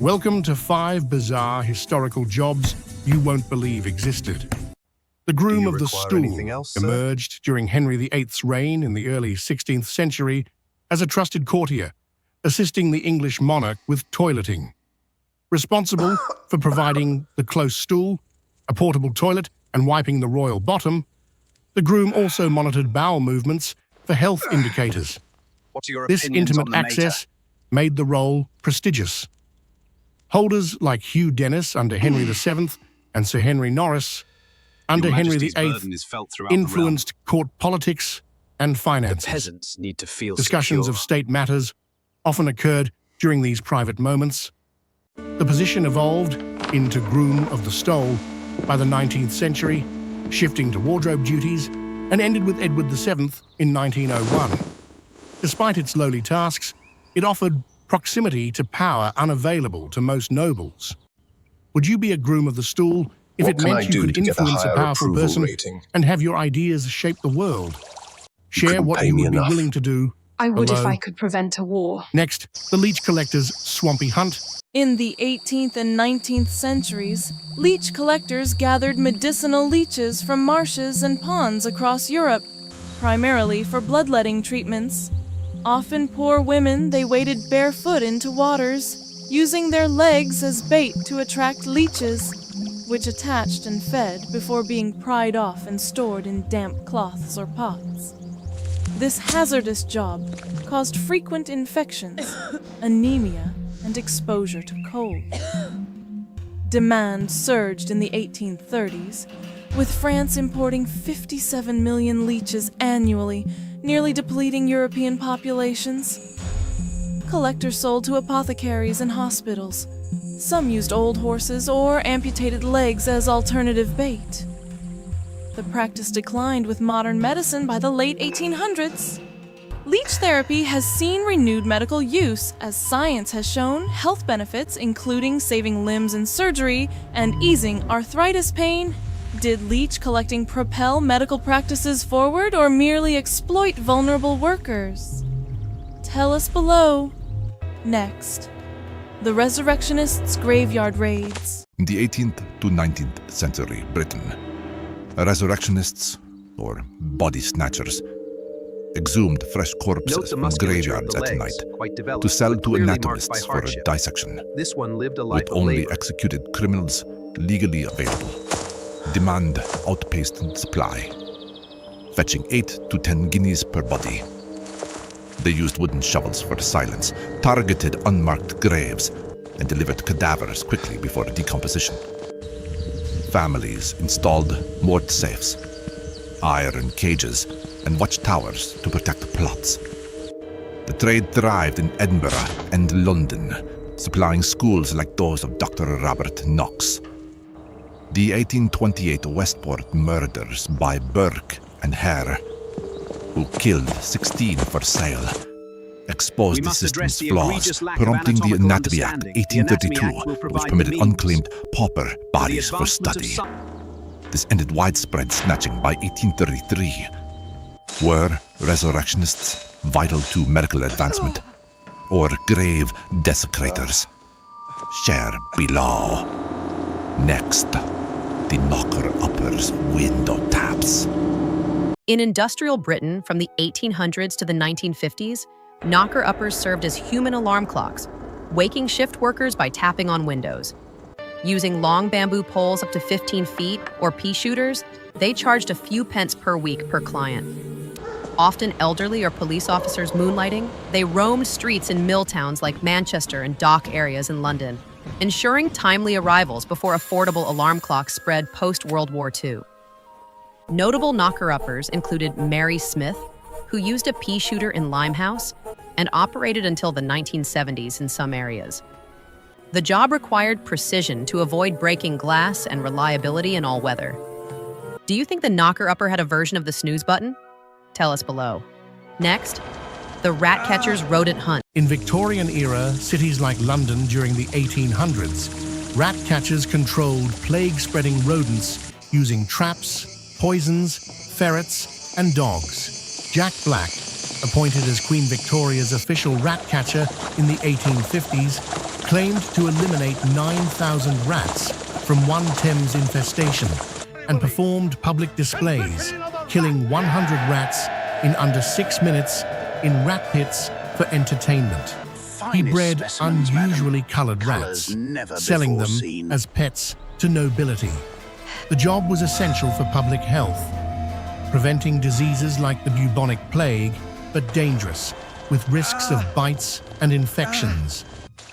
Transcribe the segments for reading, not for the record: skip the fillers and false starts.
Welcome to 5 bizarre historical jobs you won't believe existed. The Groom of the Stool emerged during Henry VIII's reign in the early 16th century as a trusted courtier, assisting the English monarch with toileting. Responsible for providing the close stool, a portable toilet, and wiping the royal bottom, the Groom also monitored bowel movements for health indicators. This intimate access made the role prestigious. Holders like Hugh Dennis under Henry VII and Sir Henry Norris under Henry VIII influenced court politics and finances. The peasants need to feel Discussions secure. of state matters often occurred during these private moments. The position evolved into Groom of the Stool by the 19th century, shifting to wardrobe duties, and ended with Edward VII in 1901. Despite its lowly tasks, it offered proximity to power unavailable to most nobles. Would you be a Groom of the Stool if it meant you could influence a powerful person and have your ideas shape the world? Share what you would be willing to do. I would below. if I could prevent a war. Next, the Leech Collectors' swampy hunt. In the 18th and 19th centuries, leech collectors gathered medicinal leeches from marshes and ponds across Europe, primarily for bloodletting treatments. Often poor women, they waded barefoot into waters, using their legs as bait to attract leeches, which attached and fed before being pried off and stored in damp cloths or pots. This hazardous job caused frequent infections, anemia, and exposure to cold. Demand surged in the 1830s, with France importing 57 million leeches annually, nearly depleting European populations. Collectors sold to apothecaries and hospitals. Some used old horses or amputated legs as alternative bait. The practice declined with modern medicine by the late 1800s. Leech therapy has seen renewed medical use as science has shown health benefits, including saving limbs in surgery and easing arthritis pain. Did leech collecting propel medical practices forward or merely exploit vulnerable workers? Tell us below. Next, the Resurrectionists' graveyard raids. In the 18th to 19th century Britain, Resurrectionists, or body snatchers, exhumed fresh corpses from graveyards at night to sell to anatomists for a dissection, This one lived a life with of only labor. executed criminals legally available. Demand outpaced supply, fetching 8 to 10 guineas per body. They used wooden shovels for silence, targeted unmarked graves, and delivered cadavers quickly before decomposition. Families installed morgue safes, iron cages, and watchtowers to protect plots. The trade thrived in Edinburgh and London, supplying schools like those of Dr. Robert Knox. The 1828 Westport murders by Burke and Hare, who killed 16 for sale, exposed the system's flaws, prompting the Anatomy Act 1832, which permitted unclaimed pauper bodies for study. This ended widespread snatching by 1833. Were resurrectionists vital to medical advancement, or grave desecrators? Share below. Next, the knocker-uppers' window taps. In industrial Britain from the 1800s to the 1950s, knocker-uppers served as human alarm clocks, waking shift workers by tapping on windows. Using long bamboo poles up to 15 feet or pea shooters, they charged a few pence per week per client. Often elderly or police officers moonlighting, they roamed streets in mill towns like Manchester and dock areas in London, ensuring timely arrivals before affordable alarm clocks spread post-World War II. Notable knocker-uppers included Mary Smith, who used a pea shooter in Limehouse and operated until the 1970s in some areas. The job required precision to avoid breaking glass and reliability in all weather. Do you think the knocker-upper had a version of the snooze button? Tell us below. Next, the rat catcher's rodent hunt. In Victorian-era cities like London during the 1800s, rat catchers controlled plague-spreading rodents using traps, poisons, ferrets, and dogs. Jack Black, appointed as Queen Victoria's official rat catcher in the 1850s, claimed to eliminate 9,000 rats from one Thames infestation and performed public displays, killing 100 rats in under 6 minutes in rat pits for entertainment. He bred unusually colored rats, selling them as pets to nobility. The job was essential for public health, preventing diseases like the bubonic plague, but dangerous, with risks of bites and infections.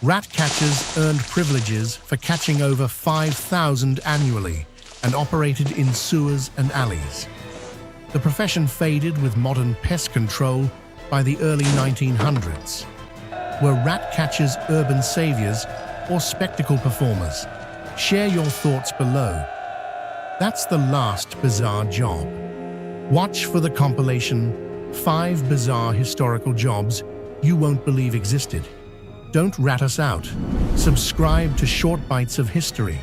Rat catchers earned privileges for catching over 5,000 annually and operated in sewers and alleys. The profession faded with modern pest control by the early 1900s. Were rat catchers urban saviors or spectacle performers? Share your thoughts below. That's the last bizarre job. Watch for the compilation 5 Bizarre Historical Jobs You Won't Believe Existed. Don't rat us out. Subscribe to Short Bites of History.